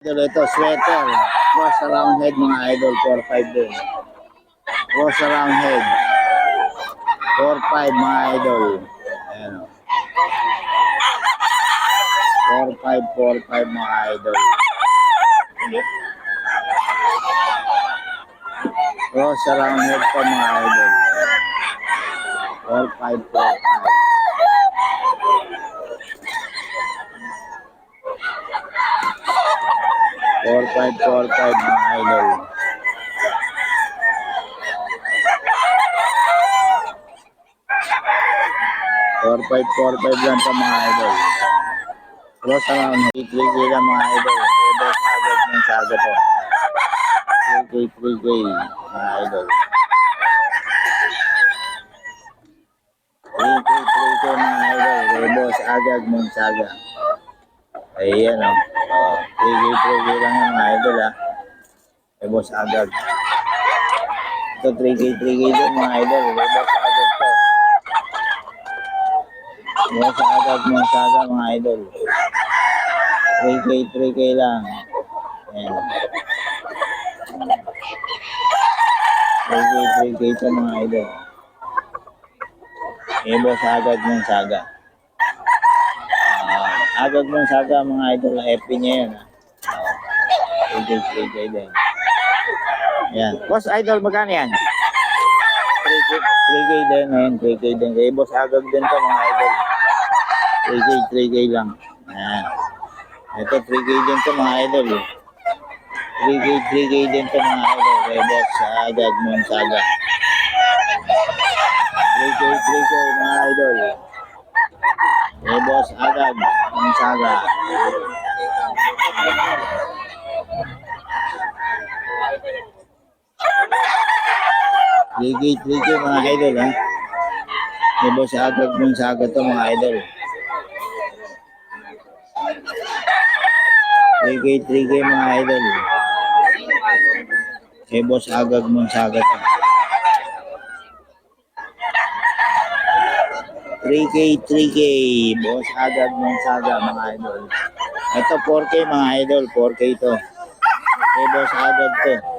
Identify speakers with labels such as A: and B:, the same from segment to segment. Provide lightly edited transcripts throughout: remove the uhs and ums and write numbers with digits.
A: idol, ito, sweater. Cross around head mga idol, 4-5 din. Cross around head. 4-5 mga idol. Ayan o. 4-5 mga idol. Cross around head pa mga idol. 4-5. 4-5 mga idol. 4-5 lang pa mga idol. Cross around, 3K lang mga idol. Reverse agad ng saga to. 3K mga idol. 3K mga idol. Reverse agad ng saga. Ayan o. 3K lang yung mga idol ha. Reverse agad. Ito 3K din mga idol. Reverse agad to. Reverse agad ng saga mga idol. 3K lang. Ayan. 3K ito mga idol. Reverse agad ng saga. Agad ng saga mga idol. FP niya yun ha. 3K din. Ayan. Boss idol, magkano yan? 3K din. Ayan, 3K din. Kaya boss agad din to mga idol. 3K lang. Ayan. Ito 3K din to mga idol. 3K din to mga idol. Kaya boss agad ng saga. 3K mga idol. Kaya boss agad ng saga. 3K mga idol ha. May boss agad ng saga to mga idol. 3K mga idol. May boss agad ng saga to. 3K boss agad ng saga mga idol. Ito 4K mga idol. 4K to. May boss agad to.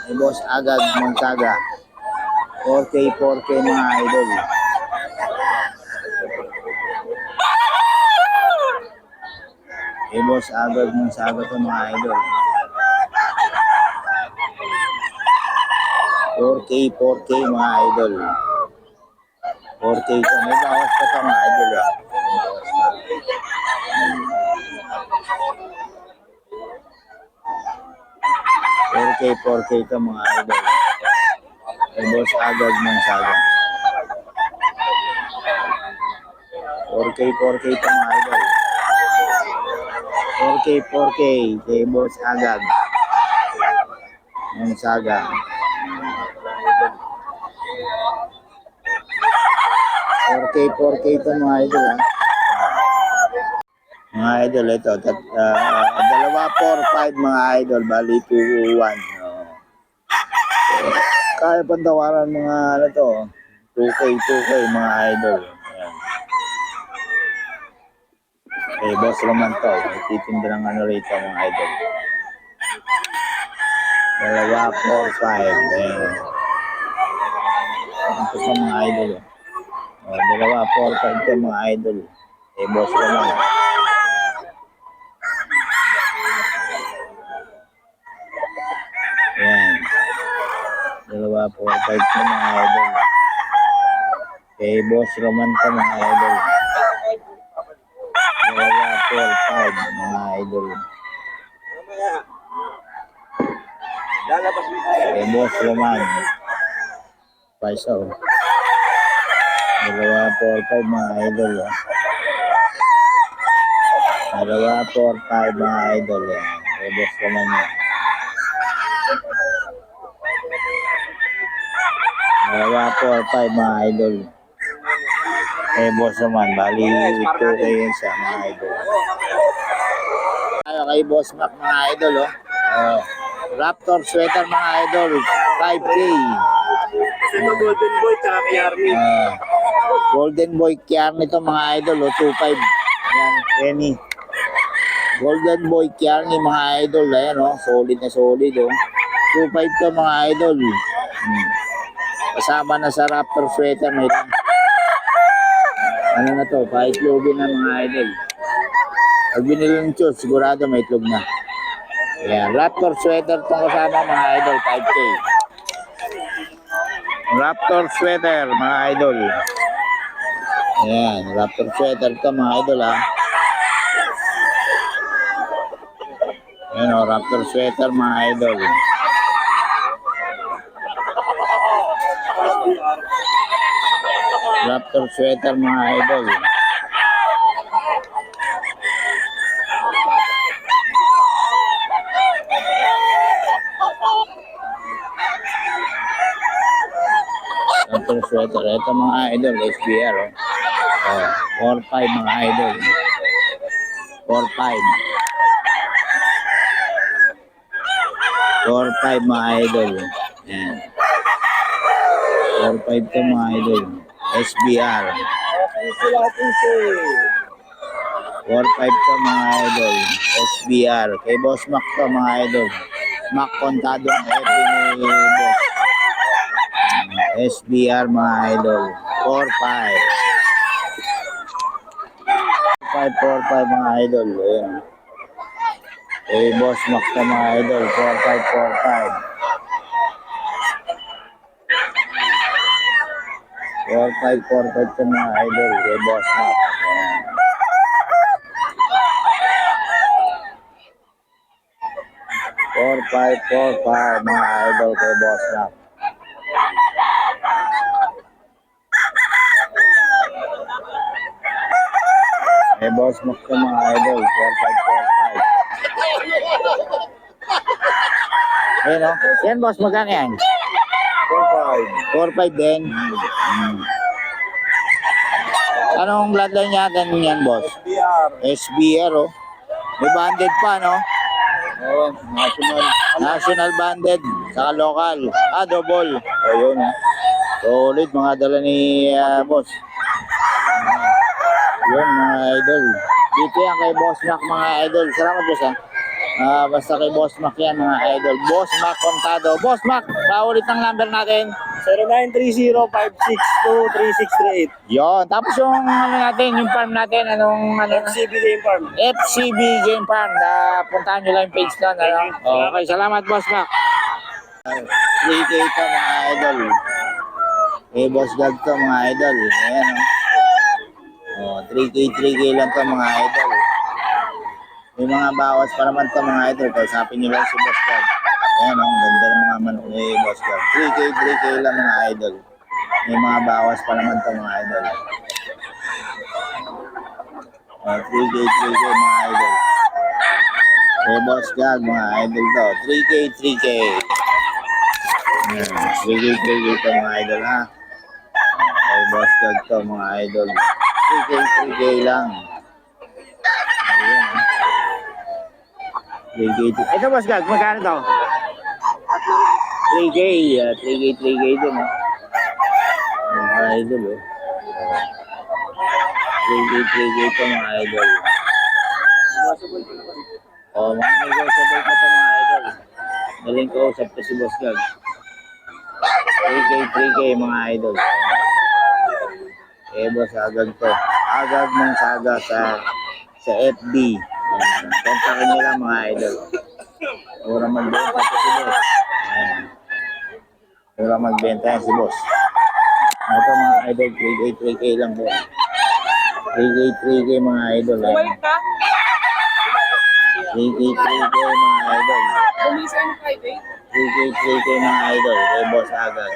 A: May boss agad ng saga. 4K mga idol. May boss agad ng saga to mga idol. 4K mga idol. 4K to. May bawas pa ito mga idol ha. May 4K to mga idol. May boss agad ng saga. 4K to mga idol. 4K. Kay boss agad ng saga. 4K to mga idol ha. Mga idol, ito. 2-4-5 mga idol. Bali 2-1. Kaya pantawaran mga ano to. 2K mga idol. Ayan. Eh, boss naman to. Titinda ng ano rito mga idol. 2-4-5. Ayan. Ito pa mga idol. 2-4-5 ito mga idol. Eh, boss naman. Ayan. 2-4-5 ito mga idol. Eh, boss naman ito mga idol. 2-4-5 mga idol. Eh, boss naman. Paisa o. 2-4-5 mga idol. 2-4-5 mga idol. Eh, boss naman yan. 2-4-5 mga idol. Eh, boss naman. Bali, ito kayo sa mga idol. Tayo kay Boss Mac mga idol Raptor sweater mga idol. 5K.
B: Golden Boy tsaka Kiarmi.
A: Golden Boy Kiarmi to mga idol 2.5. Yan, Kenny. Golden Boy Kiarni mga idol. Ayan oh, solid na solid oh. 2.5 to mga idol. Kasama na sa Raptor sweater. May ano na to, pa-itlogin na mga idol. Pag binili ng choose, sigurado may itlog na. Ayan, Raptor sweater itong kasama mga idol, 5K. Raptor sweater mga idol. Ayan, Raptor sweater ito mga idol ha. Ayan o, Raptor sweater mga idol. Raptor sweater mga idol. Raptor sweater. Ito mga idol, SBR oh. Oh, 4-5 mga idol. 4-5. 4-5 mga idol. Ayan. 4-5 to mga idol. SBR. 4-5 to mga idol. SBR. Kay Boss Mac to mga idol. Mac Contado ang FB ni Boss. SBR mga idol. 4-5. 4-5 mga idol. Ayan. Kay Boss Mac to mga idol. 4-5. 4-5 to mga idol. Kay Boss Mac. Ayan. 4-5 mga idol kay Boss Mac. Kay Boss Mac to mga idol. 4-5. Ayan o. Yan boss, magkano yan? 4-5 din. Anong bloodline natin yan boss? SBR oh. May banded pa no?
B: Oo, national.
A: National banded, saka local. Double. Ayun ha. Solid mga dala ni boss. Yun mga idol. Dito yan kay Boss Mac mga idol. Salamat boss ha. Basta kay Boss Mac yan mga idol. Boss Mac Contado. Boss Mac, paulit ang number natin.
B: 0930-562-3638.
A: Yon. Tapos yung ano natin, yung farm natin, anong ano?
B: FCB Game Farm.
A: FCB Game Farm. Puntahan nyo lang yung page doon. Ano? Okay, salamat Boss Mac. 3K to mga idol. Boss Gag to mga idol. Ayan o. 3K lang to mga idol. May mga bawas pa naman to mga idol. Kausapin nyo lang si Boss Gag. Ayan o, ganda ng mga manok ni Boss Gag. 3K lang mga idol. May mga bawas pa naman to mga idol. 3K mga idol. Kay Boss Gag mga idol to. 3K. Ayan, 3K to mga idol ha. Kay Boss Gag to mga idol. 3K lang. Ayan ha. 3K. Ito Boss Gag, magkano to? 3K din ha. Mga idol oh. 3K to mga idol. Mga negotiable pa to mga idol. Galing ko usap to si Boss Gag. 3K mga idol. Boss agad to. Agad ng saga sa FB. Kontakin nyo lang mga idol. Pura magbenta to si Boss. Pura magbenta yan si Boss. Ito mga idol, 3K lang po. 3K mga idol. 3K mga idol. 3K mga idol. Kay Boss agad.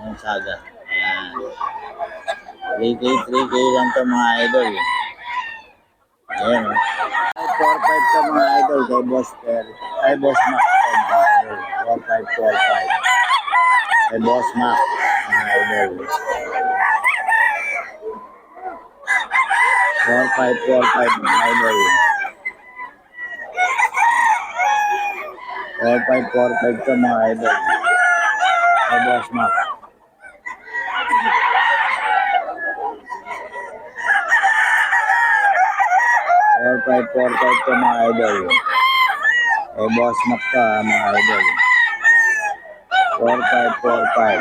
A: Ang saga. Ayan. 3K lang to mga idol. Ayan o. 4-5 to mga idol. Kay Boss Mac to mga idol. 4-5. Kay Boss Mac mga idol. 4-5 mga idol. 4-5 to mga idol. Kay Boss Mac. 4-5 4545 to mga idol. Eh, boss Mac to mga idol. 4545.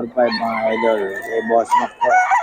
A: 4545 mga idol. Eh, boss Mac to.